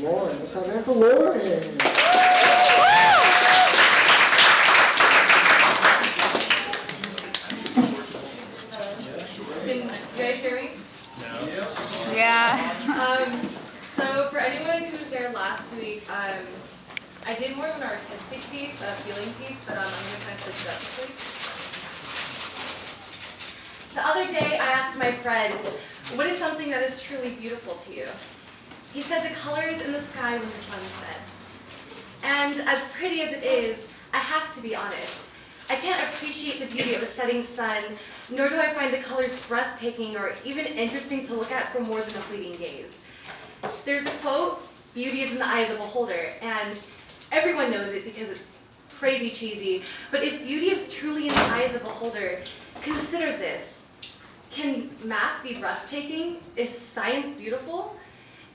Lauren. Let's have it for Lauren. Can you guys hear me? No. Yeah. So for anyone who was there last week, I did more of an artistic piece, a feeling piece, but I'm going to kind of switch it up this week. The other day, I asked my friend, what is something that is truly beautiful to you? He said the colors in the sky when the sun sets. And as pretty as it is, I have to be honest. I can't appreciate the beauty of a setting sun, nor do I find the colors breathtaking or even interesting to look at for more than a fleeting gaze. There's a quote, beauty is in the eye of the beholder, and everyone knows it because it's crazy cheesy, but if beauty is truly in the eye of the beholder, consider this. Can math be breathtaking? Is science beautiful?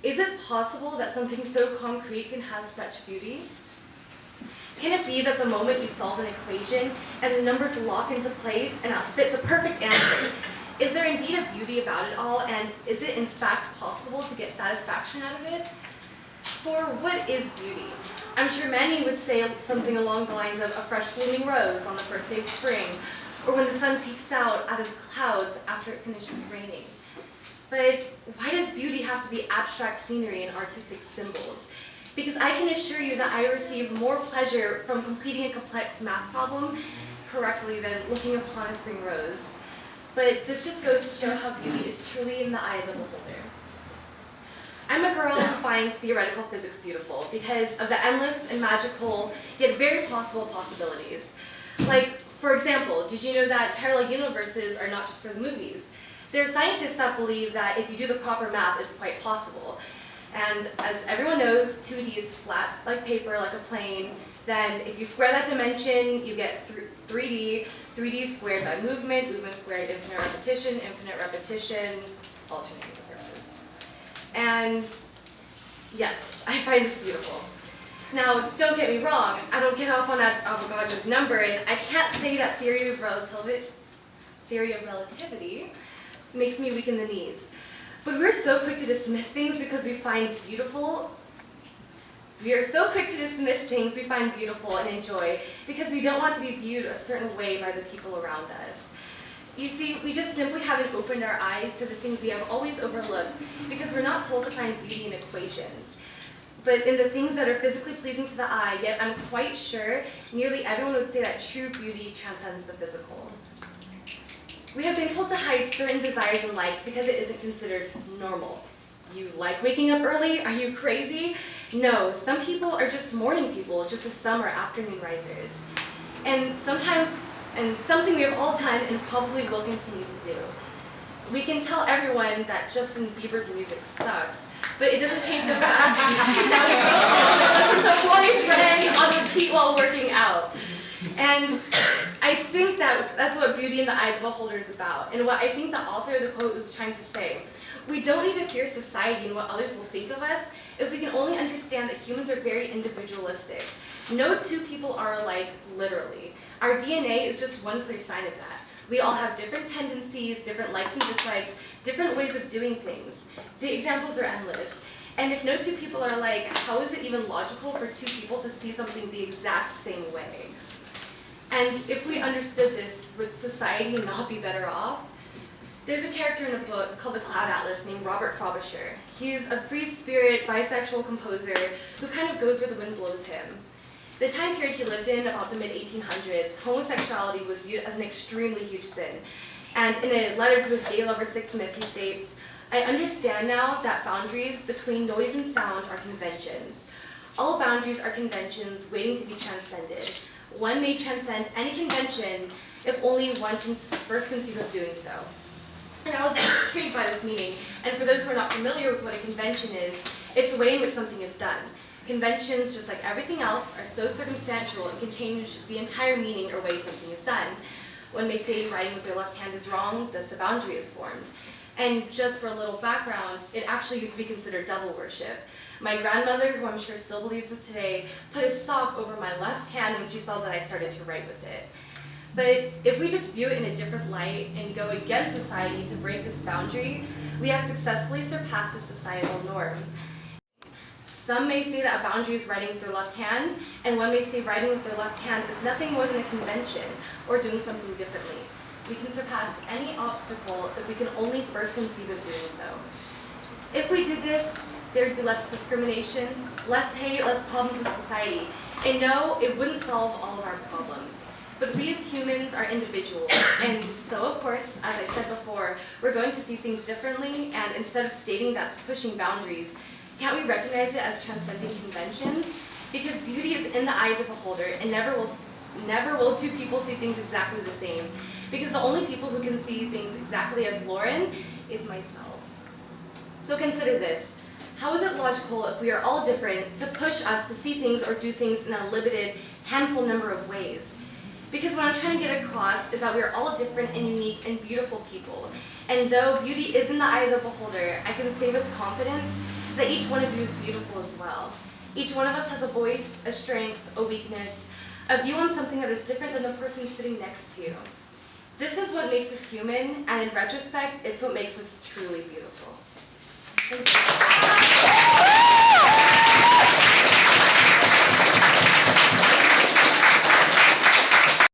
Is it possible that something so concrete can have such beauty? Can it be that the moment you solve an equation and the numbers lock into place and spit the perfect answer? Is there indeed a beauty about it all, and is it in fact possible to get satisfaction out of it? For what is beauty? I'm sure many would say something along the lines of a fresh blooming rose on the first day of spring, or when the sun peeks out of the clouds after it finishes raining. But why does beauty have to be abstract scenery and artistic symbols? Because I can assure you that I receive more pleasure from completing a complex math problem correctly than looking upon a spring rose. But this just goes to show how beauty is truly in the eye of the beholder. I'm a girl who finds theoretical physics beautiful because of the endless and magical, yet very possible possibilities. Like, for example, did you know that parallel universes are not just for the movies? There are scientists that believe that if you do the proper math, it's quite possible. And as everyone knows, 2D is flat like paper, like a plane. Then if you square that dimension, you get 3D. 3D squared by movement, movement squared infinite repetition, alternating universes. And yes, I find this beautiful. Now, don't get me wrong, I don't get off on that Avogadro's number, and I can't say that theory of relativity makes me weak in the knees. But we're so quick to dismiss things because we find beautiful. We are so quick to dismiss things we find beautiful and enjoy because we don't want to be viewed a certain way by the people around us. You see, we just simply haven't opened our eyes to the things we have always overlooked because we're not told to find beauty in equations, but in the things that are physically pleasing to the eye, yet I'm quite sure nearly everyone would say that true beauty transcends the physical. We have been told to hide certain desires and likes because it isn't considered normal. You like waking up early? Are you crazy? No, some people are just morning people, just as some are afternoon risers. And something we have all done and probably will continue to do. We can tell everyone that Justin Bieber's music sucks, but it doesn't change the fact that we listen to Boyfriend on repeat while working out. And I think that's what beauty in the eye of the beholder is about, and what I think the author of the quote was trying to say. We don't need to fear society and what others will think of us if we can only understand that humans are very individualistic. No two people are alike, literally. Our DNA is just one clear sign of that. We all have different tendencies, different likes and dislikes, different ways of doing things. The examples are endless. And if no two people are alike, how is it even logical for two people to see something the exact same way? And if we understood this, would society not be better off? There's a character in a book called The Cloud Atlas named Robert Frobisher. He's a free spirit, bisexual composer who kind of goes where the wind blows him. The time period he lived in, about the mid-1800s, homosexuality was viewed as an extremely huge sin. And in a letter to his gay lover Six Smith, he states, "I understand now that boundaries between noise and sound are conventions. All boundaries are conventions waiting to be transcended. One may transcend any convention if only one can first conceive of doing so." And I was intrigued by this meaning, and for those who are not familiar with what a convention is, it's the way in which something is done. Conventions, just like everything else, are so circumstantial and can change the entire meaning or way something is done. One may say writing with their left hand is wrong, thus a boundary is formed. And just for a little background, it actually used to be considered devil worship. My grandmother, who I'm sure still believes this today, put a sock over my left hand when she saw that I started to write with it. But if we just view it in a different light and go against society to break this boundary, we have successfully surpassed the societal norm. Some may say that a boundary is writing with their left hand, and one may say writing with their left hand is nothing more than a convention or doing something differently. We can surpass any obstacle if we can only first conceive of doing so. If we did this, there would be less discrimination, less hate, less problems in society. And no, it wouldn't solve all of our problems. But we as humans are individuals, and so of course, as I said before, we're going to see things differently, and instead of stating that's pushing boundaries, can't we recognize it as transcending conventions? Because beauty is in the eye of the beholder, and never will two people see things exactly the same. Because the only people who can see things exactly as Lauren is myself. So consider this. How is it logical if we are all different to push us to see things or do things in a limited handful number of ways? Because what I'm trying to get across is that we are all different and unique and beautiful people. And though beauty is in the eye of the beholder, I can say with confidence that each one of you is beautiful as well. Each one of us has a voice, a strength, a weakness, a view on something that is different than the person sitting next to you. This is what makes us human, and in retrospect, it's what makes us truly beautiful. Thank you.